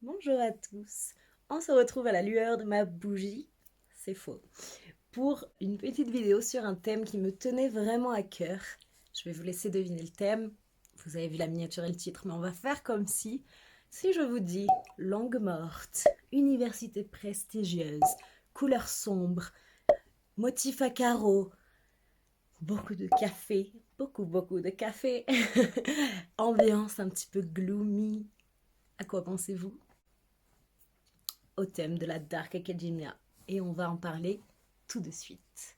Bonjour à tous. On se retrouve à la lueur de ma bougie, c'est faux, pour une petite vidéo sur un thème qui me tenait vraiment à cœur. Je vais vous laisser deviner le thème. Vous avez vu la miniature et le titre, mais on va faire comme si je vous dis langue morte, université prestigieuse, couleur sombre, motif à carreaux, beaucoup de café, beaucoup de café, ambiance un petit peu gloomy. À quoi pensez-vous? Au thème de la Dark Academia. Et on va en parler tout de suite.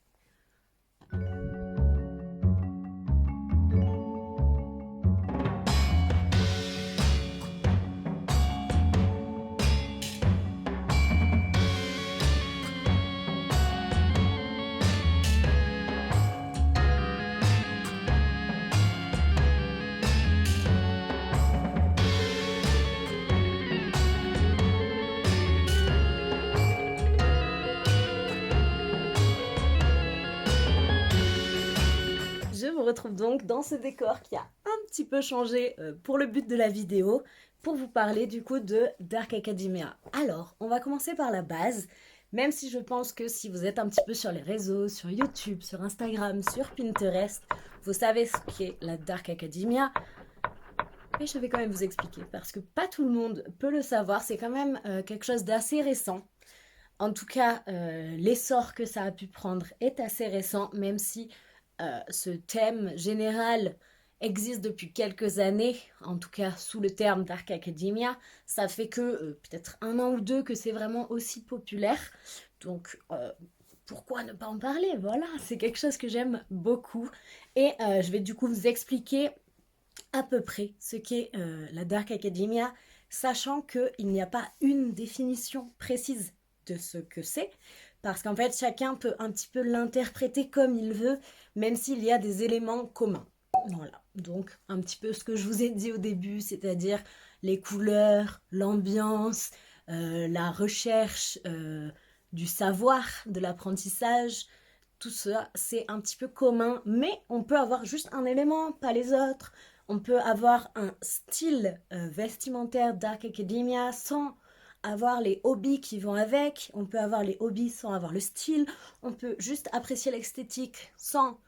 Je vous retrouve donc dans ce décor qui a un petit peu changé pour le but de la vidéo, pour vous parler du coup de Dark Academia. Alors, on va commencer par la base, même si je pense que si vous êtes un petit peu sur les réseaux, sur YouTube, sur Instagram, sur Pinterest, vous savez ce qu'est la Dark Academia. Mais je vais quand même vous expliquer, parce que pas tout le monde peut le savoir, c'est quand même quelque chose d'assez récent. En tout cas, l'essor que ça a pu prendre est assez récent, même si ce thème général existe depuis quelques années, en tout cas sous le terme Dark Academia. Ça fait que peut-être un an ou deux que c'est vraiment aussi populaire. Donc, pourquoi ne pas en parler? Voilà, c'est quelque chose que j'aime beaucoup. Et je vais du coup vous expliquer à peu près ce qu'est la Dark Academia, sachant qu'il n'y a pas une définition précise de ce que c'est, parce qu'en fait chacun peut un petit peu l'interpréter comme il veut, même s'il y a des éléments communs. Voilà, donc un petit peu ce que je vous ai dit au début, c'est-à-dire les couleurs, l'ambiance, la recherche du savoir, de l'apprentissage, tout ça, c'est un petit peu commun, mais on peut avoir juste un élément, pas les autres. On peut avoir un style vestimentaire Dark Academia sans avoir les hobbies qui vont avec. On peut avoir les hobbies sans avoir le style. On peut juste apprécier l'esthétique sans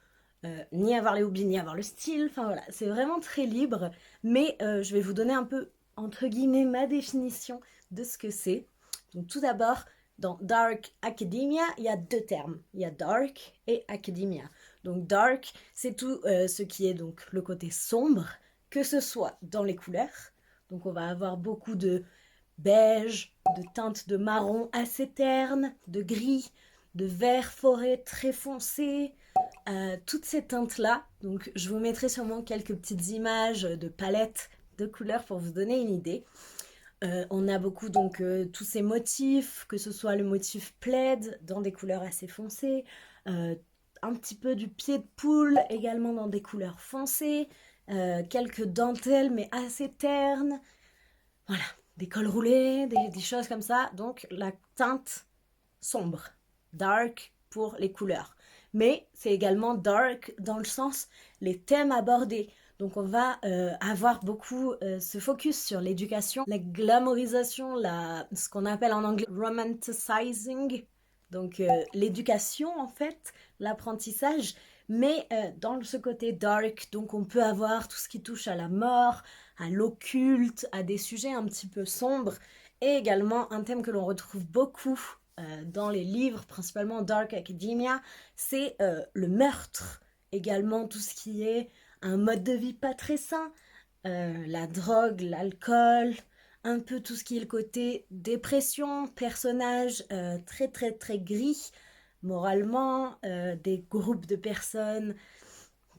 ni avoir les hobbies ni avoir le style. Enfin voilà, c'est vraiment très libre. Mais je vais vous donner un peu, entre guillemets, ma définition de ce que c'est. Donc tout d'abord, dans Dark Academia, il y a deux termes. Il y a Dark et Academia. Donc Dark, c'est tout ce qui est donc le côté sombre, que ce soit dans les couleurs. Donc on va avoir beaucoup de beige, de teintes de marron assez ternes, de gris, de vert forêt très foncé, toutes ces teintes-là. Donc je vous mettrai sûrement quelques petites images de palettes de couleurs pour vous donner une idée. On a beaucoup donc tous ces motifs, que ce soit le motif plaid dans des couleurs assez foncées, euh, un petit peu du pied de poule également dans des couleurs foncées, quelques dentelles mais assez ternes, voilà, des cols roulés, des choses comme ça. Donc la teinte sombre, dark pour les couleurs. Mais c'est également dark dans le sens les thèmes abordés. Donc on va avoir beaucoup ce focus sur l'éducation, la glamourisation, ce qu'on appelle en anglais romanticizing, donc l'éducation en fait, l'apprentissage, mais dans ce côté dark, donc on peut avoir tout ce qui touche à la mort, à l'occulte, à des sujets un petit peu sombres, et également un thème que l'on retrouve beaucoup dans les livres, principalement Dark Academia, c'est le meurtre, également tout ce qui est un mode de vie pas très sain, la drogue, l'alcool, un peu tout ce qui est le côté dépression, personnage très très très gris moralement, des groupes de personnes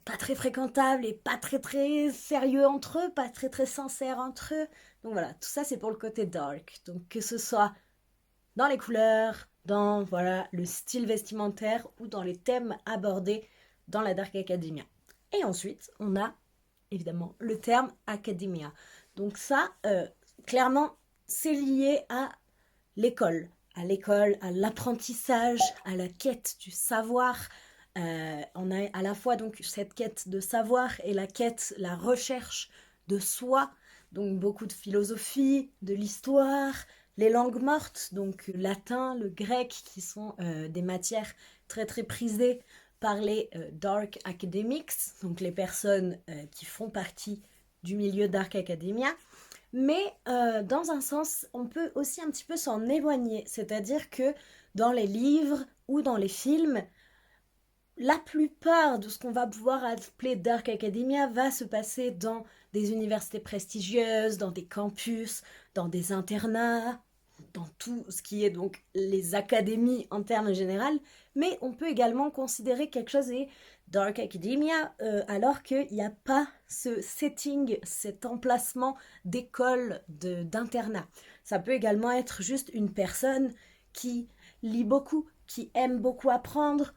pas très fréquentables et pas très très sérieux entre eux, pas très très sincères entre eux. Donc voilà, tout ça c'est pour le côté dark. Donc que ce soit dans les couleurs, dans voilà le style vestimentaire ou dans les thèmes abordés dans la Dark Academia. Et ensuite, on a évidemment le terme Academia. Donc ça, clairement, c'est lié à l'école, à l'apprentissage, à la quête du savoir. On a à la fois donc cette quête de savoir et la quête, la recherche de soi, donc beaucoup de philosophie, de l'histoire, les langues mortes, donc le latin, le grec, qui sont des matières très très prisées par les Dark Academics, donc les personnes qui font partie du milieu Dark Academia. Mais dans un sens, on peut aussi un petit peu s'en éloigner, c'est-à-dire que dans les livres ou dans les films, la plupart de ce qu'on va pouvoir appeler Dark Academia va se passer dans des universités prestigieuses, dans des campus, dans des internats, dans tout ce qui est donc les académies en termes généraux, mais on peut également considérer quelque chose est Dark Academia alors qu'il n'y a pas ce setting, cet emplacement d'école, d'internat. Ça peut également être juste une personne qui lit beaucoup, qui aime beaucoup apprendre.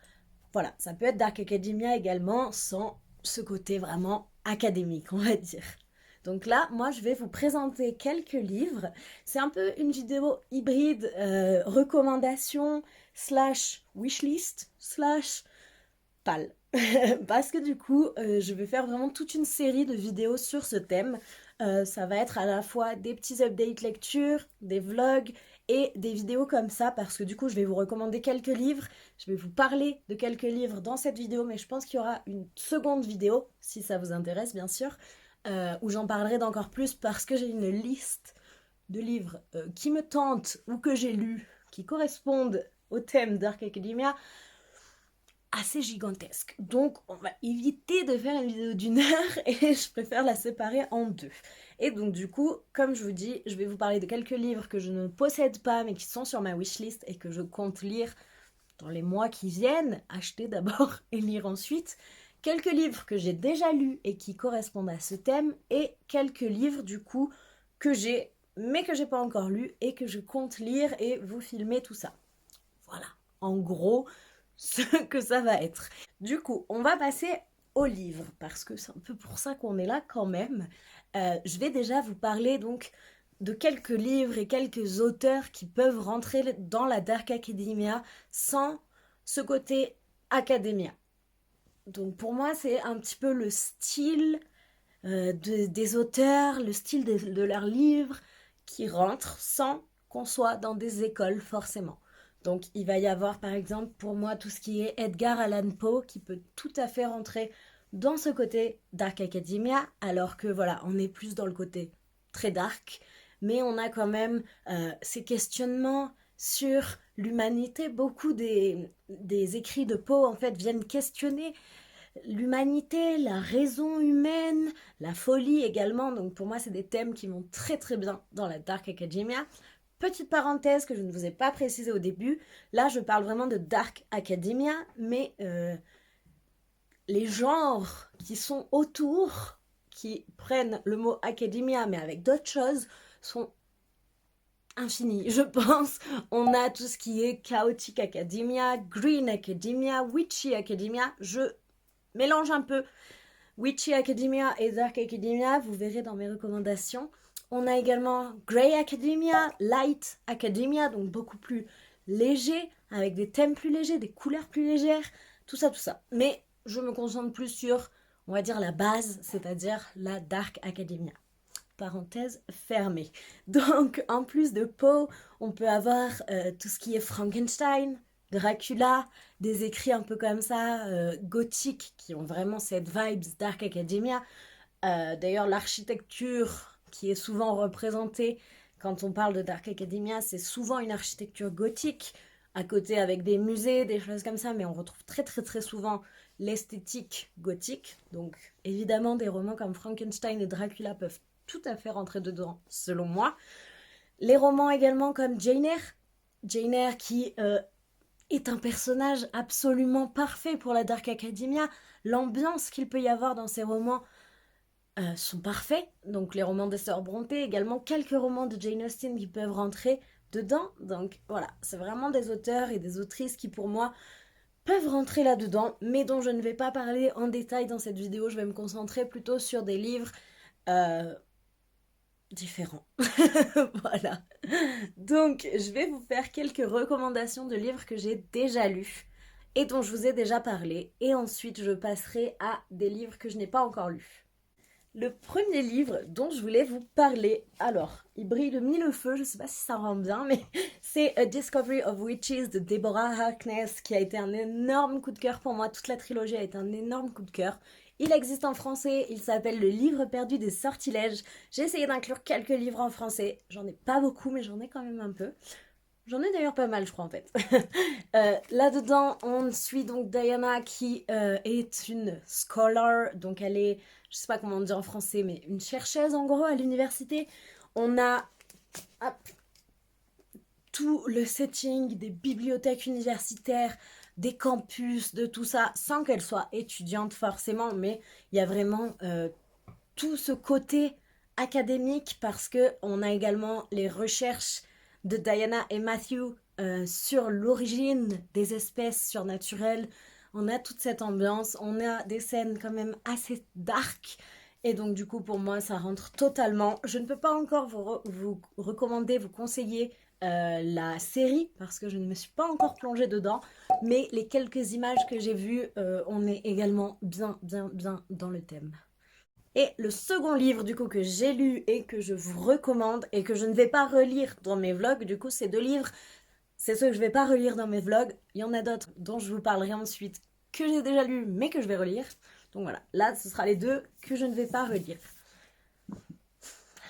Voilà, ça peut être Dark Academia également sans ce côté vraiment académique, on va dire. Donc là, moi, je vais vous présenter quelques livres. C'est un peu une vidéo hybride, recommandation, slash wishlist, slash pal. Parce que du coup, je vais faire vraiment toute une série de vidéos sur ce thème. Ça va être à la fois des petits updates lecture, des vlogs et des vidéos comme ça parce que du coup je vais vous recommander quelques livres, je vais vous parler de quelques livres dans cette vidéo mais je pense qu'il y aura une seconde vidéo si ça vous intéresse bien sûr où j'en parlerai d'encore plus parce que j'ai une liste de livres qui me tentent ou que j'ai lus qui correspondent au thème Dark Academia assez gigantesque. Donc on va éviter de faire une vidéo d'1 heure et je préfère la séparer en 2. Et donc du coup, comme je vous dis, je vais vous parler de quelques livres que je ne possède pas mais qui sont sur ma wishlist et que je compte lire dans les mois qui viennent, acheter d'abord et lire ensuite. Quelques livres que j'ai déjà lus et qui correspondent à ce thème et quelques livres du coup que j'ai mais que j'ai pas encore lus et que je compte lire et vous filmer tout ça. Voilà, en gros ce que ça va être. Du coup, on va passer aux livres, parce que c'est un peu pour ça qu'on est là quand même. Je vais déjà vous parler donc de quelques livres et quelques auteurs qui peuvent rentrer dans la Dark Academia sans ce côté académia. Donc pour moi, c'est un petit peu le style des auteurs, le style de leurs livres qui rentrent sans qu'on soit dans des écoles forcément. Donc il va y avoir par exemple pour moi tout ce qui est Edgar Allan Poe qui peut tout à fait rentrer dans ce côté Dark Academia alors que voilà on est plus dans le côté très dark mais on a quand même ces questionnements sur l'humanité. Beaucoup des écrits de Poe en fait viennent questionner l'humanité, la raison humaine, la folie également. Donc pour moi c'est des thèmes qui vont très très bien dans la Dark Academia. Petite parenthèse que je ne vous ai pas précisé au début, là je parle vraiment de Dark Academia, mais les genres qui sont autour, qui prennent le mot Academia mais avec d'autres choses, sont infinis, je pense. On a tout ce qui est Chaotic Academia, Green Academia, Witchy Academia, je mélange un peu Witchy Academia et Dark Academia, vous verrez dans mes recommandations. On a également Grey Academia, Light Academia, donc beaucoup plus léger, avec des thèmes plus légers, des couleurs plus légères, tout ça, tout ça. Mais je me concentre plus sur, on va dire, la base, c'est-à-dire la Dark Academia. Parenthèse fermée. Donc, en plus de Poe, on peut avoir tout ce qui est Frankenstein, Dracula, des écrits un peu comme ça, gothiques, qui ont vraiment cette vibes Dark Academia. D'ailleurs, l'architecture qui est souvent représentée quand on parle de Dark Academia, c'est souvent une architecture gothique, à côté avec des musées, des choses comme ça, mais on retrouve très très très souvent l'esthétique gothique. Donc évidemment, des romans comme Frankenstein et Dracula peuvent tout à fait rentrer dedans, selon moi. Les romans également comme Jane Eyre. Jane Eyre qui est un personnage absolument parfait pour la Dark Academia. L'ambiance qu'il peut y avoir dans ces romans sont parfaits. Donc les romans des sœurs Brontë, également quelques romans de Jane Austen qui peuvent rentrer dedans. Donc voilà, c'est vraiment des auteurs et des autrices qui pour moi peuvent rentrer là-dedans, mais dont je ne vais pas parler en détail dans cette vidéo. Je vais me concentrer plutôt sur des livres différents. Voilà. Donc je vais vous faire quelques recommandations de livres que j'ai déjà lus et dont je vous ai déjà parlé. Et ensuite je passerai à des livres que je n'ai pas encore lus. le premier livre dont je voulais vous parler. Alors, il brille de mille feux, je sais pas si ça rend bien, mais c'est A Discovery of Witches de Deborah Harkness qui a été un énorme coup de cœur pour moi. Toute la trilogie a été un énorme coup de cœur. Il existe en français, il s'appelle Le Livre perdu des sortilèges. J'ai essayé d'inclure quelques livres en français. J'en ai pas beaucoup, mais j'en ai quand même un peu. J'en ai d'ailleurs pas mal, je crois, en fait. Là-dedans, on suit donc Diana qui est une scholar, donc elle est, je sais pas comment on dit en français, mais une chercheuse en gros à l'université. On a hop, tout le setting des bibliothèques universitaires, des campus, de tout ça, sans qu'elle soit étudiante forcément, mais il y a vraiment tout ce côté académique parce que on a également les recherches de Diana et Matthew sur l'origine des espèces surnaturelles. On a toute cette ambiance, on a des scènes quand même assez dark. Et donc du coup pour moi ça rentre totalement. Je ne peux pas encore vous recommander, vous conseiller la série parce que je ne me suis pas encore plongée dedans. Mais les quelques images que j'ai vues, on est également bien dans le thème. Et le second livre du coup que j'ai lu et que je vous recommande et que je ne vais pas relire dans mes vlogs, du coup ces deux livres, c'est ceux que je ne vais pas relire dans mes vlogs. Il y en a d'autres dont je vous parlerai ensuite que j'ai déjà lu mais que je vais relire. Donc voilà, là ce sera les deux que je ne vais pas relire.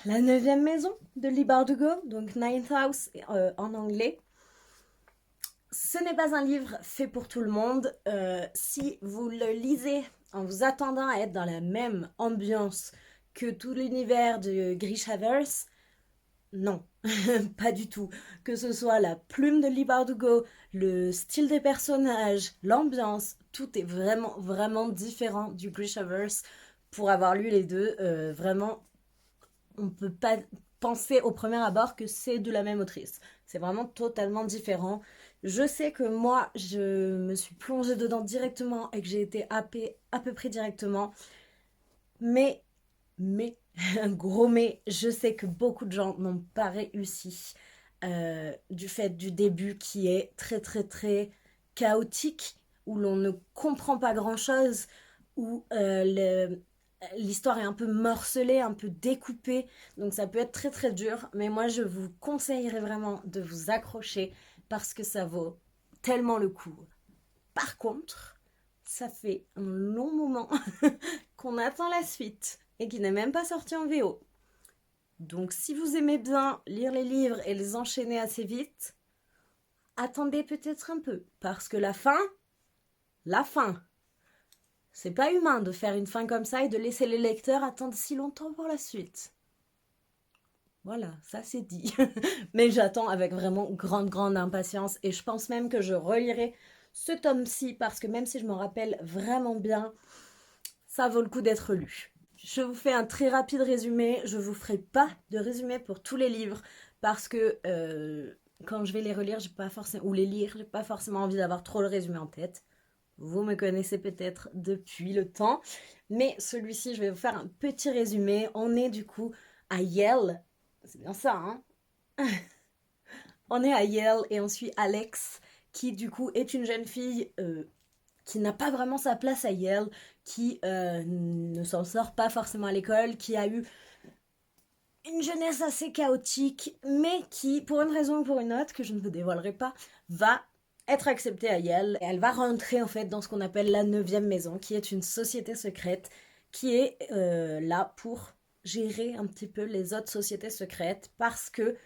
La 9e maison de Leigh Bardugo, donc Ninth House en anglais. Ce n'est pas un livre fait pour tout le monde. Si vous le lisez en vous attendant à être dans la même ambiance que tout l'univers de Grishaverse, non, pas du tout. Que ce soit la plume de Leigh Bardugo, le style des personnages, l'ambiance, tout est vraiment différent du Grishaverse. Pour avoir lu les deux, vraiment, on ne peut pas penser au premier abord que c'est de la même autrice. C'est vraiment totalement différent. Je sais que moi, je me suis plongée dedans directement et que j'ai été happée à peu près directement. Mais, un gros mais, je sais que beaucoup de gens n'ont pas réussi du fait du début qui est très chaotique, où l'on ne comprend pas grand-chose, où l'histoire est un peu morcelée, un peu découpée, donc ça peut être très dur, mais moi je vous conseillerais vraiment de vous accrocher parce que ça vaut tellement le coup. Par contre, ça fait un long moment qu'on attend la suite et qui n'est même pas sorti en VO. Donc si vous aimez bien lire les livres et les enchaîner assez vite, attendez peut-être un peu, parce que la fin, c'est pas humain de faire une fin comme ça et de laisser les lecteurs attendre si longtemps pour la suite. Voilà, ça c'est dit. Mais j'attends avec vraiment grande impatience et je pense même que je relirai ce tome-ci parce que même si je m'en rappelle vraiment bien, ça vaut le coup d'être lu. Je vous fais un très rapide résumé. Je vous ferai pas de résumé pour tous les livres parce que quand je vais les relire, j'ai pas forcément ou les lire, j'ai pas forcément envie d'avoir trop le résumé en tête. Vous me connaissez peut-être depuis le temps, mais celui-ci, je vais vous faire un petit résumé. On est du coup à Yale, c'est bien ça, hein? On est à Yale et on suit Alex, qui du coup est une jeune fille qui n'a pas vraiment sa place à Yale, qui ne s'en sort pas forcément à l'école, qui a eu une jeunesse assez chaotique, mais qui, pour une raison ou pour une autre, que je ne vous dévoilerai pas, va être acceptée à Yale. Et elle va rentrer en fait dans ce qu'on appelle la 9e maison, qui est une société secrète, qui est là pour gérer un petit peu les autres sociétés secrètes, parce que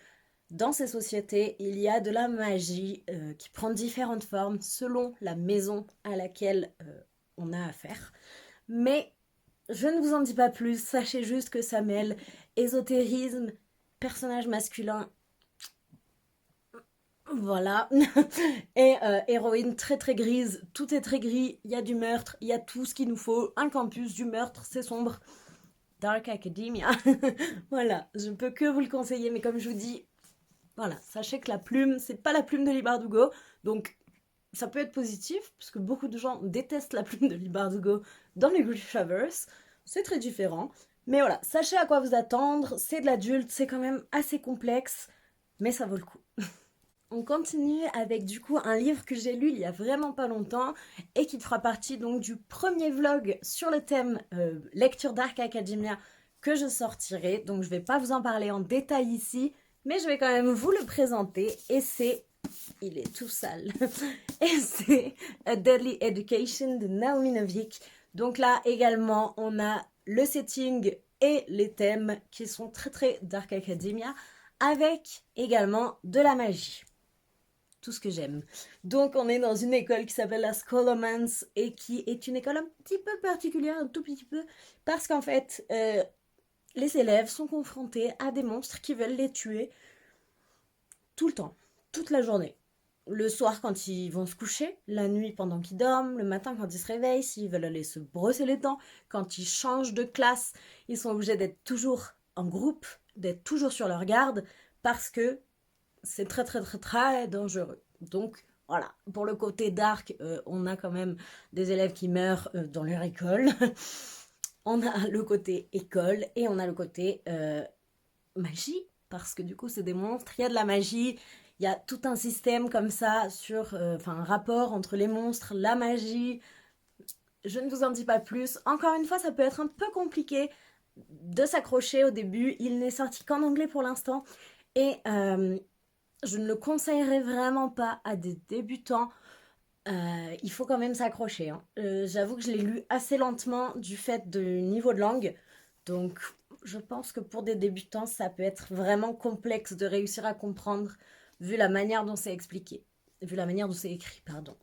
dans ces sociétés, il y a de la magie qui prend différentes formes selon la maison à laquelle on a affaire. Mais je ne vous en dis pas plus, sachez juste que ça mêle ésotérisme, personnage masculin, voilà, et héroïne très grise, tout est très gris, il y a du meurtre, il y a tout ce qu'il nous faut, un campus, du meurtre, c'est sombre, Dark Academia, voilà, je peux que vous le conseiller, mais comme je vous dis, voilà, sachez que la plume, c'est pas la plume de Leigh Bardugo, donc ça peut être positif, parce que beaucoup de gens détestent la plume de Leigh Bardugo dans les Grishaverse, c'est très différent, mais voilà, sachez à quoi vous attendre, c'est de l'adulte, c'est quand même assez complexe, mais ça vaut le coup. on continue avec du coup un livre que j'ai lu il y a vraiment pas longtemps et qui fera partie donc du premier vlog sur le thème lecture Dark Academia que je sortirai. Donc je vais pas vous en parler en détail ici, mais je vais quand même vous le présenter et c'est... Il est tout sale. Et c'est A Deadly Education de Naomi Novik. Donc là également on a le setting et les thèmes qui sont très très Dark Academia avec également de la magie. Tout ce que j'aime. Donc on est dans une école qui s'appelle la Scholomance et qui est une école un petit peu particulière, un tout petit peu, parce qu'en fait les élèves sont confrontés à des monstres qui veulent les tuer tout le temps, toute la journée. Le soir quand ils vont se coucher, la nuit pendant qu'ils dorment, le matin quand ils se réveillent, s'ils veulent aller se brosser les dents, quand ils changent de classe, ils sont obligés d'être toujours en groupe, d'être toujours sur leur garde, parce que c'est très très très très dangereux. Donc voilà, pour le côté dark, on a quand même des élèves qui meurent dans leur école. On a le côté école et on a le côté magie, parce que du coup c'est des monstres, il y a de la magie, il y a tout un système comme ça sur, un rapport entre les monstres, la magie. Je ne vous en dis pas plus. Encore une fois, ça peut être un peu compliqué de s'accrocher au début. Il n'est sorti qu'en anglais pour l'instant et je ne le conseillerais vraiment pas à des débutants. Il faut quand même s'accrocher, hein. J'avoue que je l'ai lu assez lentement du fait du niveau de langue. Donc je pense que pour des débutants, ça peut être vraiment complexe de réussir à comprendre vu la manière dont c'est expliqué. Vu la manière dont c'est écrit, pardon.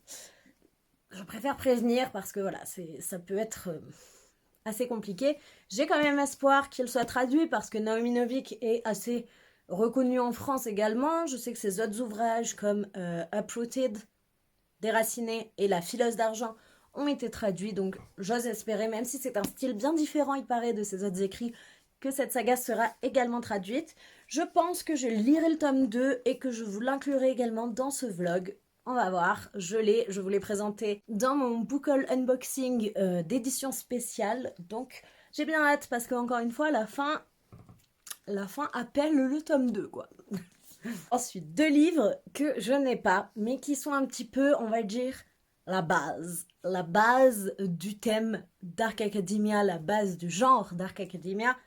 Je préfère prévenir parce que voilà, ça peut être assez compliqué. J'ai quand même espoir qu'il soit traduit parce que Naomi Novik est assez reconnue en France également. Je sais que ses autres ouvrages comme Uprooted, Déraciné et La fileuse d'argent ont été traduits, donc j'ose espérer, même si c'est un style bien différent, il paraît, de ses autres écrits, que cette saga sera également traduite. Je pense que je lirai le tome 2 et que je vous l'inclurai également dans ce vlog. On va voir, je vous l'ai présenté dans mon book haul unboxing d'édition spéciale, donc j'ai bien hâte parce que encore une fois, la fin appelle le tome 2, quoi. Ensuite, 2 livres que je n'ai pas, mais qui sont un petit peu, on va dire, la base du thème Dark Academia, la base du genre Dark Academia.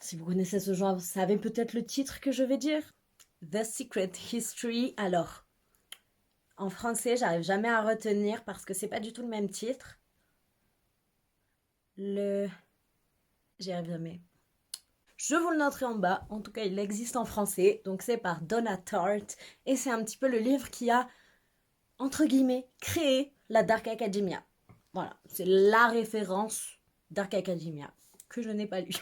Si vous connaissez ce genre, vous savez peut-être le titre que je vais dire. The Secret History. Alors, en français, j'arrive jamais à retenir parce que c'est pas du tout le même titre. J'y arrive jamais. Je vous le noterai en bas, en tout cas il existe en français, donc c'est par Donna Tartt, et c'est un petit peu le livre qui a, entre guillemets, créé la Dark Academia. Voilà, c'est la référence Dark Academia, que je n'ai pas lu.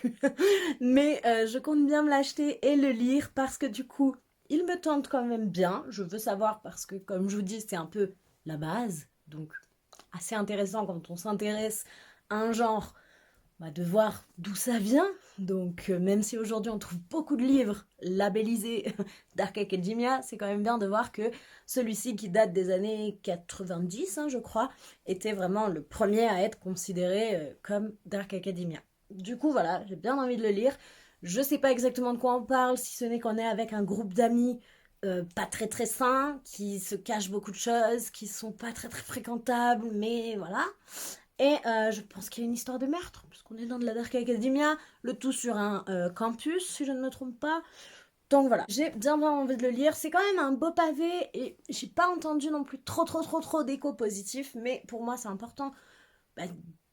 Mais je compte bien me l'acheter et le lire, parce que du coup, il me tente quand même bien. Je veux savoir, parce que comme je vous dis, c'est un peu la base, donc assez intéressant quand on s'intéresse à un genre, de voir d'où ça vient. Donc même si aujourd'hui on trouve beaucoup de livres labellisés Dark Academia, c'est quand même bien de voir que celui-ci, qui date des années 90, je crois, était vraiment le premier à être considéré comme Dark Academia. Du coup voilà, j'ai bien envie de le lire. Je sais pas exactement de quoi on parle, si ce n'est qu'on est avec un groupe d'amis pas très très sains, qui se cachent beaucoup de choses, qui sont pas très très fréquentables, mais voilà. Et je pense qu'il y a une histoire de meurtre, parce qu'on est dans de la Dark Academia, le tout sur un campus, si je ne me trompe pas. Donc voilà, j'ai bien envie de le lire. C'est quand même un beau pavé, et j'ai pas entendu non plus trop d'échos positifs, mais pour moi c'est important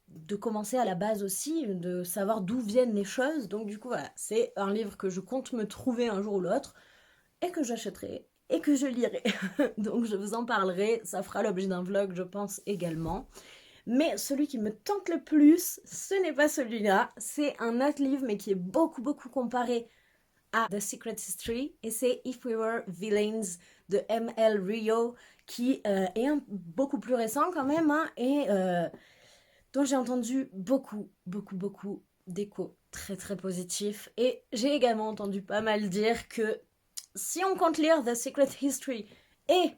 de commencer à la base aussi, de savoir d'où viennent les choses. Donc du coup voilà, c'est un livre que je compte me trouver un jour ou l'autre, et que j'achèterai, et que je lirai. Donc je vous en parlerai, ça fera l'objet d'un vlog je pense également. Mais celui qui me tente le plus, ce n'est pas celui-là, c'est un autre livre mais qui est beaucoup comparé à The Secret History, et c'est If We Were Villains de M.L. Rio, qui est beaucoup plus récent quand même, et dont j'ai entendu beaucoup d'échos très positifs, et j'ai également entendu pas mal dire que si on compte lire The Secret History et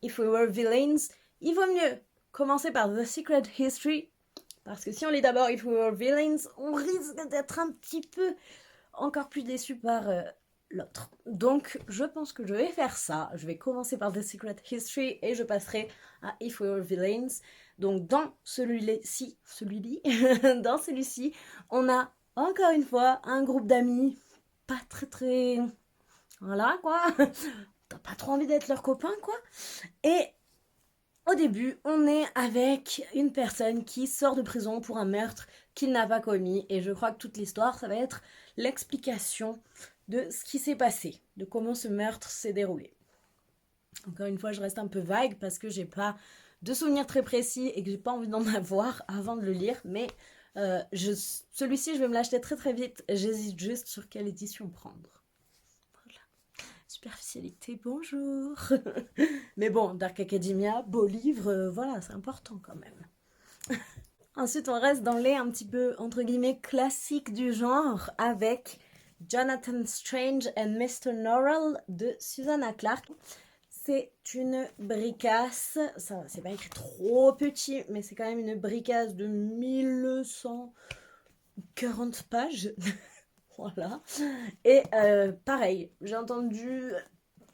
If We Were Villains, il vaut mieux commencer par The Secret History, parce que si on lit d'abord If We Were Villains, on risque d'être un petit peu encore plus déçu par l'autre. Donc, je pense que je vais faire ça. Je vais commencer par The Secret History et je passerai à If We Were Villains. Donc, dans celui-ci, dans celui-ci, on a encore une fois un groupe d'amis pas très... Voilà, quoi. T'as pas trop envie d'être leur copain, quoi. Et au début, on est avec une personne qui sort de prison pour un meurtre qu'il n'a pas commis. Et je crois que toute l'histoire, ça va être l'explication de ce qui s'est passé, de comment ce meurtre s'est déroulé. Encore une fois, je reste un peu vague parce que j'ai pas de souvenirs très précis et que j'ai pas envie d'en avoir avant de le lire, mais celui-ci, je vais me l'acheter très vite. J'hésite juste sur quelle édition prendre. Voilà. Superficialité, bonjour. Mais bon, Dark Academia, beau livre, voilà, c'est important quand même. Ensuite, on reste dans les un petit peu, entre guillemets, classiques du genre avec Jonathan Strange and Mr. Norrell de Susanna Clarke. C'est une bricasse, ça c'est pas écrit trop petit, mais c'est quand même une bricasse de 1140 pages. Voilà. Et pareil, j'ai entendu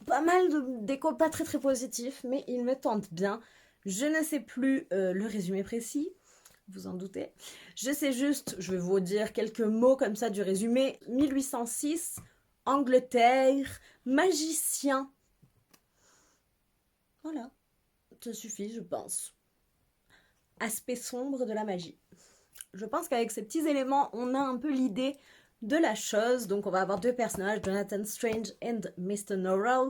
pas mal d'échos pas très positifs, mais il me tente bien. Je ne sais plus le résumé précis, vous en doutez. Je sais juste, je vais vous dire quelques mots comme ça du résumé. 1806, Angleterre, magicien. Voilà, ça suffit, je pense. Aspect sombre de la magie. Je pense qu'avec ces petits éléments, on a un peu l'idée de la chose. Donc on va avoir deux personnages, Jonathan Strange and Mr. Norrell,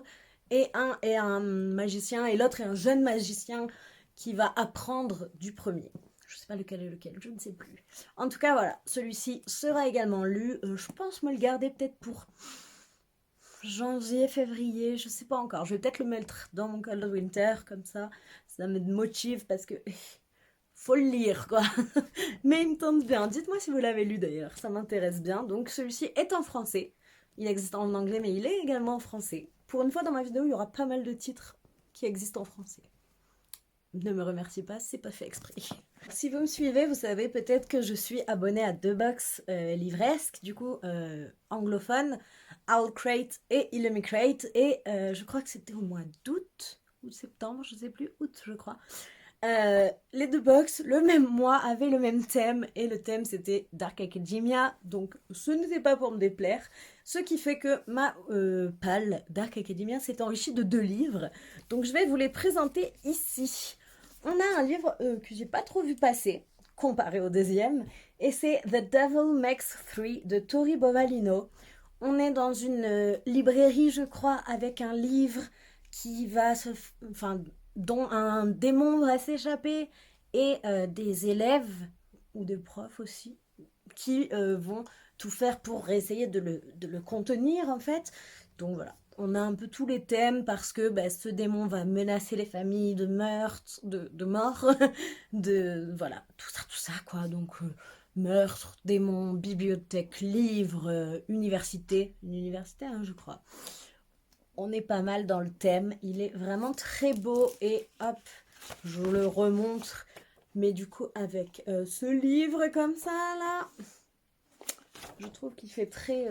et un est un magicien et l'autre est un jeune magicien qui va apprendre du premier. Je sais pas lequel est lequel, je ne sais plus. En tout cas, voilà, celui-ci sera également lu. Je pense me le garder peut-être pour janvier, février, je sais pas encore. Je vais peut-être le mettre dans mon Cold Winter, comme ça me motive parce que faut le lire, quoi. Mais il me tente bien. Dites-moi si vous l'avez lu d'ailleurs, ça m'intéresse bien. Donc celui-ci est en français. Il existe en anglais, mais il est également en français. Pour une fois dans ma vidéo, il y aura pas mal de titres qui existent en français. Ne me remerciez pas, c'est pas fait exprès. Si vous me suivez, vous savez peut-être que je suis abonnée à deux box livresques, du coup anglophones, Owlcrate et Illumicrate, et je crois que c'était au mois d'août ou de septembre, je sais plus, août je crois. Les deux box, le même mois, avaient le même thème, et le thème c'était Dark Academia, donc ce n'était pas pour me déplaire, ce qui fait que ma palle Dark Academia s'est enrichie de deux livres, donc je vais vous les présenter ici. On a un livre que j'ai pas trop vu passer, comparé au deuxième, et c'est The Devil Makes Three de Tori Bovalino. On est dans une librairie, je crois, avec un livre qui va dont un démon va s'échapper, et des élèves, ou des profs aussi, qui vont tout faire pour essayer de le contenir, en fait. Donc voilà, on a un peu tous les thèmes parce que ce démon va menacer les familles de meurtres, de morts, voilà, tout ça quoi. Donc meurtre, démon, bibliothèque, livre, université, une université hein, je crois. On est pas mal dans le thème, il est vraiment très beau et hop, je vous le remontre. Mais du coup avec ce livre comme ça là, je trouve qu'il fait très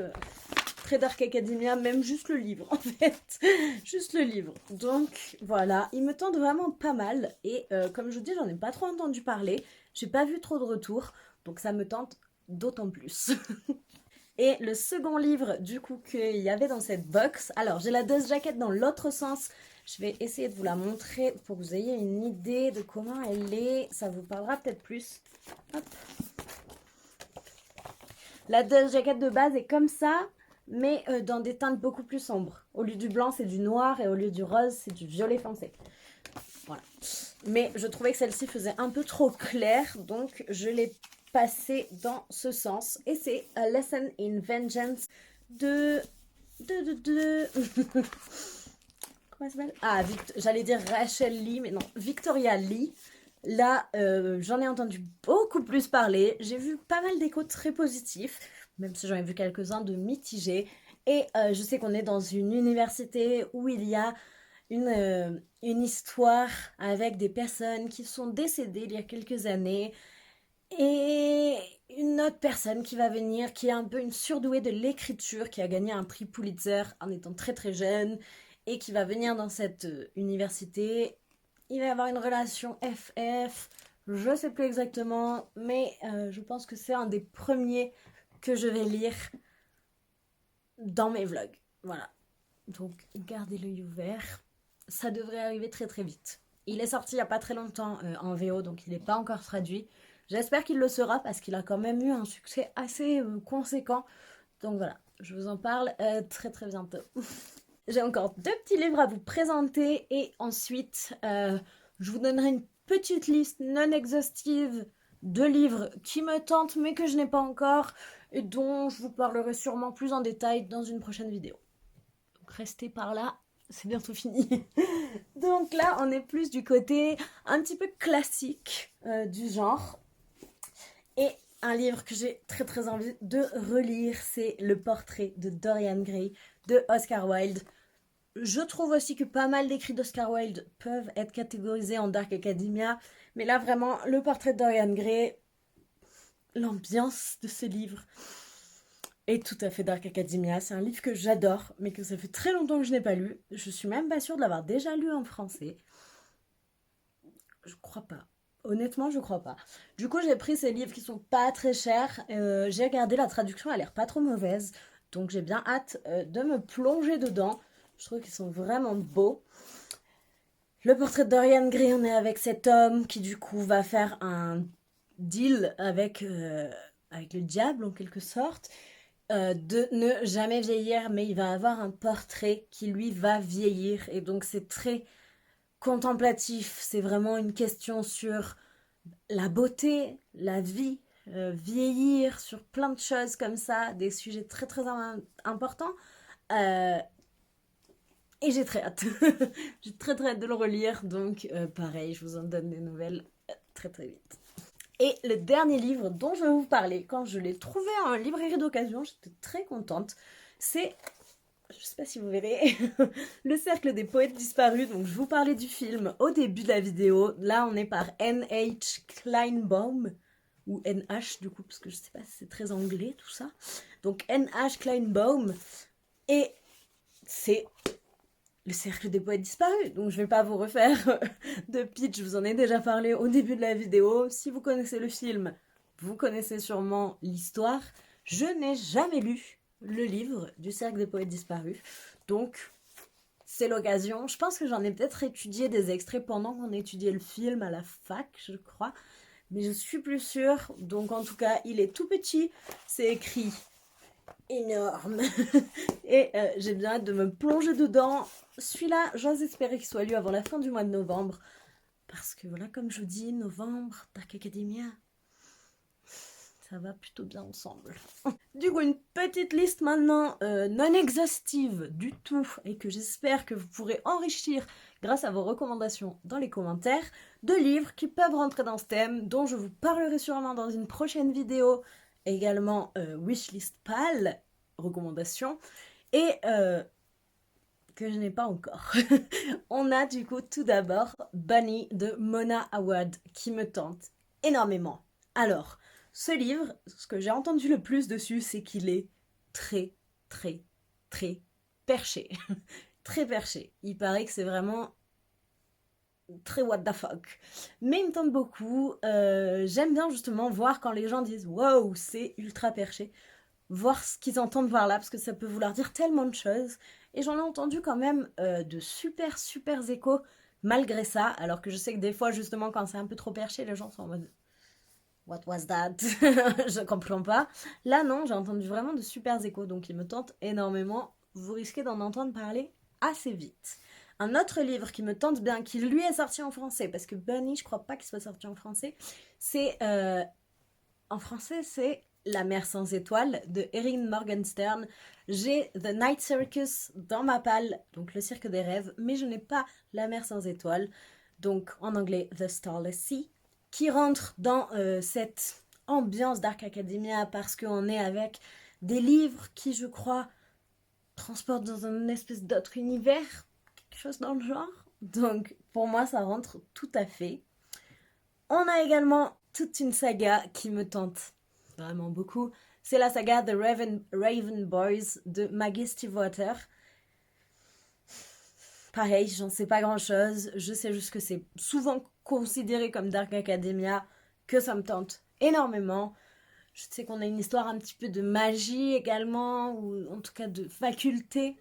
Dark Academia, même juste le livre en fait, juste le livre. Donc voilà, il me tente vraiment pas mal et comme je vous dis, j'en ai pas trop entendu parler, j'ai pas vu trop de retours, donc ça me tente d'autant plus. Et le second livre du coup qu'il y avait dans cette box, alors j'ai la Dust Jacket dans l'autre sens, je vais essayer de vous la montrer pour que vous ayez une idée de comment elle est, ça vous parlera peut-être plus. Hop. La Dust Jacket de base est comme ça, mais dans des teintes beaucoup plus sombres. Au lieu du blanc, c'est du noir, et au lieu du rose, c'est du violet foncé. Voilà. Mais je trouvais que celle-ci faisait un peu trop clair, donc je l'ai passée dans ce sens. Et c'est A Lesson in Vengeance de... Comment elle s'appelle? Ah, j'allais dire Rachel Lee, mais non, Victoria Lee. Là, j'en ai entendu beaucoup plus parler. J'ai vu pas mal d'échos très positifs, même si j'en ai vu quelques-uns de mitigés. Et je sais qu'on est dans une université où il y a une histoire avec des personnes qui sont décédées il y a quelques années. Et une autre personne qui va venir, qui est un peu une surdouée de l'écriture, qui a gagné un prix Pulitzer en étant très très jeune, et qui va venir dans cette université. Il va y avoir une relation FF, je sais plus exactement, mais je pense que c'est un des premiers que je vais lire dans mes vlogs. Voilà. Donc gardez l'œil ouvert. Ça devrait arriver très très vite. Il est sorti il n'y a pas très longtemps en VO, donc il n'est pas encore traduit. J'espère qu'il le sera parce qu'il a quand même eu un succès assez conséquent. Donc voilà, je vous en parle très très bientôt. J'ai encore deux petits livres à vous présenter et ensuite je vous donnerai une petite liste non exhaustive de livres qui me tentent mais que je n'ai pas encore et dont je vous parlerai sûrement plus en détail dans une prochaine vidéo. Donc restez par là, c'est bientôt fini. Donc là, on est plus du côté un petit peu classique du genre. Et un livre que j'ai très très envie de relire, c'est Le portrait de Dorian Gray de Oscar Wilde. Je trouve aussi que pas mal d'écrits d'Oscar Wilde peuvent être catégorisés en Dark Academia, mais là vraiment, Le portrait de Dorian Gray, l'ambiance de ce livre est tout à fait Dark Academia. C'est un livre que j'adore, mais que ça fait très longtemps que je n'ai pas lu. Je suis même pas sûre de l'avoir déjà lu en français. Je crois pas. Honnêtement, je crois pas. Du coup, j'ai pris ces livres qui sont pas très chers. J'ai regardé la traduction, elle a l'air pas trop mauvaise. Donc j'ai bien hâte de me plonger dedans. Je trouve qu'ils sont vraiment beaux. Le portrait de Dorian Gray, on est avec cet homme qui du coup va faire un deal avec le diable en quelque sorte. De ne jamais vieillir, mais il va avoir un portrait qui lui va vieillir. Et donc c'est très contemplatif. C'est vraiment une question sur la beauté, la vie, vieillir, sur plein de choses comme ça, des sujets très très importants. Euh, et j'ai très hâte. J'ai très très hâte de le relire, donc pareil, je vous en donne des nouvelles très très vite. Et le dernier livre dont je vais vous parler, quand je l'ai trouvé en librairie d'occasion, j'étais très contente, c'est, je sais pas si vous verrez, Le Cercle des Poètes Disparus. Donc je vous parlais du film au début de la vidéo. Là on est par N.H. Kleinbaum, ou N.H. du coup, parce que je sais pas si c'est très anglais tout ça. Donc N.H. Kleinbaum, et c'est Le Cercle des Poètes Disparus. Donc je vais pas vous refaire de pitch, je vous en ai déjà parlé au début de la vidéo. Si vous connaissez le film, vous connaissez sûrement l'histoire. Je n'ai jamais lu le livre du Cercle des Poètes Disparus. Donc c'est l'occasion. Je pense que j'en ai peut-être étudié des extraits pendant qu'on étudiait le film à la fac, je crois. Mais je suis plus sûre. Donc en tout cas, il est tout petit. C'est écrit énorme. Et j'ai bien hâte de me plonger dedans. Celui-là, j'ose espérer qu'il soit lu avant la fin du mois de novembre. Parce que voilà, comme je vous dis, novembre, Dark Academia, ça va plutôt bien ensemble. Du coup, une petite liste maintenant non exhaustive du tout et que j'espère que vous pourrez enrichir grâce à vos recommandations dans les commentaires, de livres qui peuvent rentrer dans ce thème, dont je vous parlerai sûrement dans une prochaine vidéo, également wishlist pal, recommandations, et que je n'ai pas encore. On a du coup tout d'abord Bunny de Mona Awad qui me tente énormément. Alors, ce livre, ce que j'ai entendu le plus dessus, c'est qu'il est très, très, très perché. Très perché. Il paraît que c'est vraiment très what the fuck. Mais il me tente beaucoup. J'aime bien justement voir quand les gens disent wow, c'est ultra perché. Voir ce qu'ils entendent par là, parce que ça peut vouloir dire tellement de choses. Et j'en ai entendu quand même de super, super échos malgré ça. Alors que je sais que des fois, justement, quand c'est un peu trop perché, les gens sont en mode what was that? Je comprends pas. Là, non, j'ai entendu vraiment de super échos, donc il me tente énormément. Vous risquez d'en entendre parler assez vite. Un autre livre qui me tente bien, qui lui est sorti en français, parce que Bunny, je crois pas qu'il soit sorti en français, c'est... en français, c'est La mer sans étoiles de Erin Morgenstern. J'ai The Night Circus dans ma palle, donc le cirque des rêves, mais je n'ai pas La mer sans étoiles, donc en anglais The Starless Sea, qui rentre dans cette ambiance Dark Academia parce qu'on est avec des livres qui, je crois, transportent dans un espèce d'autre univers, quelque chose dans le genre. Donc pour moi, ça rentre tout à fait. On a également toute une saga qui me tente vraiment beaucoup. C'est la saga The Raven Boys de Maggie Stiefvater. Pareil, j'en sais pas grand chose. Je sais juste que c'est souvent considéré comme Dark Academia, que ça me tente énormément. Je sais qu'on a une histoire un petit peu de magie également, ou en tout cas de faculté.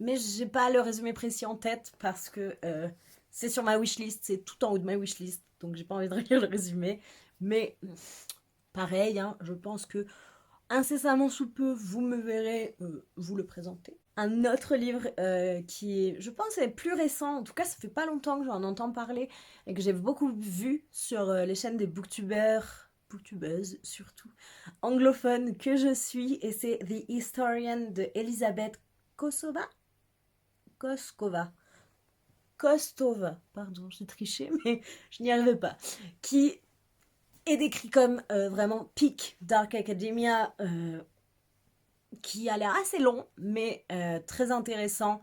Mais j'ai pas le résumé précis en tête parce que c'est sur ma wishlist, c'est tout en haut de ma wishlist. Donc j'ai pas envie de relire le résumé. Mais pareil, hein, je pense que incessamment sous peu, vous me verrez vous le présenter. Un autre livre qui est, je pense, est plus récent, en tout cas ça fait pas longtemps que j'en entends parler et que j'ai beaucoup vu sur les chaînes des booktubeuses surtout, anglophones que je suis, et c'est The Historian de Elisabeth Kostova, pardon, j'ai triché, mais je n'y arrivais pas, qui est décrit comme vraiment peak Dark Academia, qui a l'air assez long, mais très intéressant.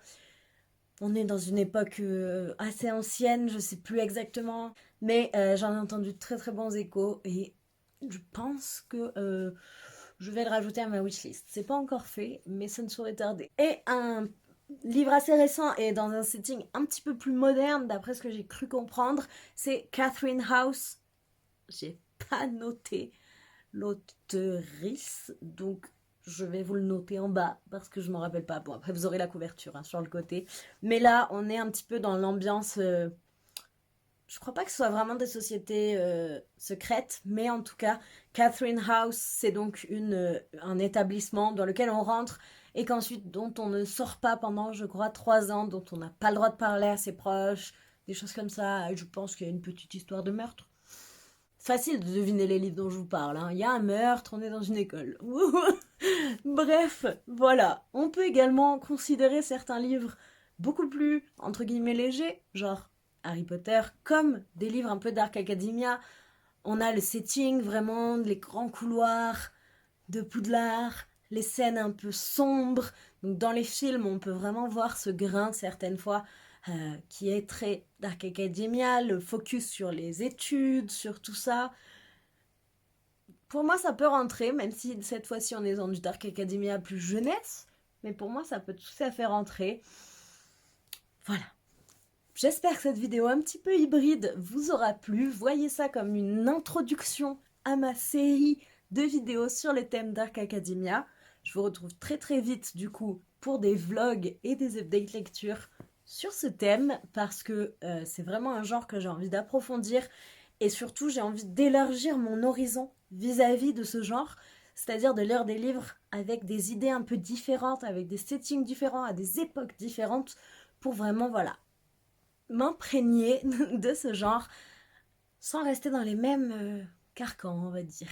On est dans une époque assez ancienne, je sais plus exactement, mais j'en ai entendu de très très bons échos, et je pense que je vais le rajouter à ma wishlist. C'est pas encore fait, mais ça ne saurait tarder. Et un livre assez récent et dans un setting un petit peu plus moderne, d'après ce que j'ai cru comprendre, c'est Catherine House. J'ai pas noté l'auteurice, donc je vais vous le noter en bas parce que je m'en rappelle pas. Bon, après vous aurez la couverture hein, sur le côté. Mais là, on est un petit peu dans l'ambiance. Je crois pas que ce soit vraiment des sociétés secrètes, mais en tout cas, Catherine House, c'est donc un établissement dans lequel on rentre et qu'ensuite dont on ne sort pas pendant, je crois, 3 ans, dont on n'a pas le droit de parler à ses proches, des choses comme ça. Et je pense qu'il y a une petite histoire de meurtre. Facile de deviner les livres dont je vous parle. Hein. Il y a un meurtre, on est dans une école. Bref, voilà. On peut également considérer certains livres beaucoup plus, entre guillemets, légers, genre Harry Potter, comme des livres un peu Dark Academia. On a le setting, vraiment, les grands couloirs de Poudlard, les scènes un peu sombres. Donc dans les films, on peut vraiment voir ce grain certaines fois qui est très Dark Academia, le focus sur les études, sur tout ça. Pour moi, ça peut rentrer, même si cette fois-ci on est dans du Dark Academia plus jeunesse, mais pour moi, ça peut tout à fait rentrer. Voilà. J'espère que cette vidéo un petit peu hybride vous aura plu. Voyez ça comme une introduction à ma série de vidéos sur les thèmes Dark Academia. Je vous retrouve très très vite du coup pour des vlogs et des updates lecture sur ce thème parce que c'est vraiment un genre que j'ai envie d'approfondir et surtout j'ai envie d'élargir mon horizon vis-à-vis de ce genre, c'est-à-dire de lire des livres avec des idées un peu différentes, avec des settings différents, à des époques différentes pour vraiment voilà m'imprégner de ce genre sans rester dans les mêmes carcans, on va dire.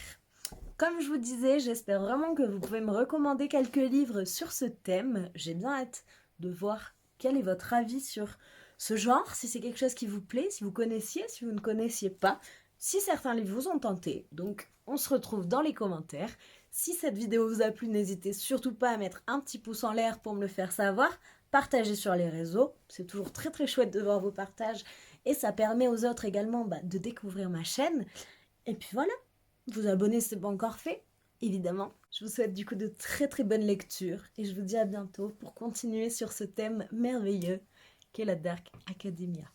Comme je vous disais, j'espère vraiment que vous pouvez me recommander quelques livres sur ce thème. J'ai bien hâte de voir quel est votre avis sur ce genre, si c'est quelque chose qui vous plaît, si vous connaissiez, si vous ne connaissiez pas, si certains livres vous ont tenté. Donc on se retrouve dans les commentaires. Si cette vidéo vous a plu, n'hésitez surtout pas à mettre un petit pouce en l'air pour me le faire savoir. Partagez sur les réseaux, c'est toujours très très chouette de voir vos partages et ça permet aux autres également de découvrir ma chaîne. Et puis voilà, vous abonner si ce n'est pas encore fait, évidemment. Je vous souhaite du coup de très très bonnes lectures et je vous dis à bientôt pour continuer sur ce thème merveilleux qu'est la Dark Academia.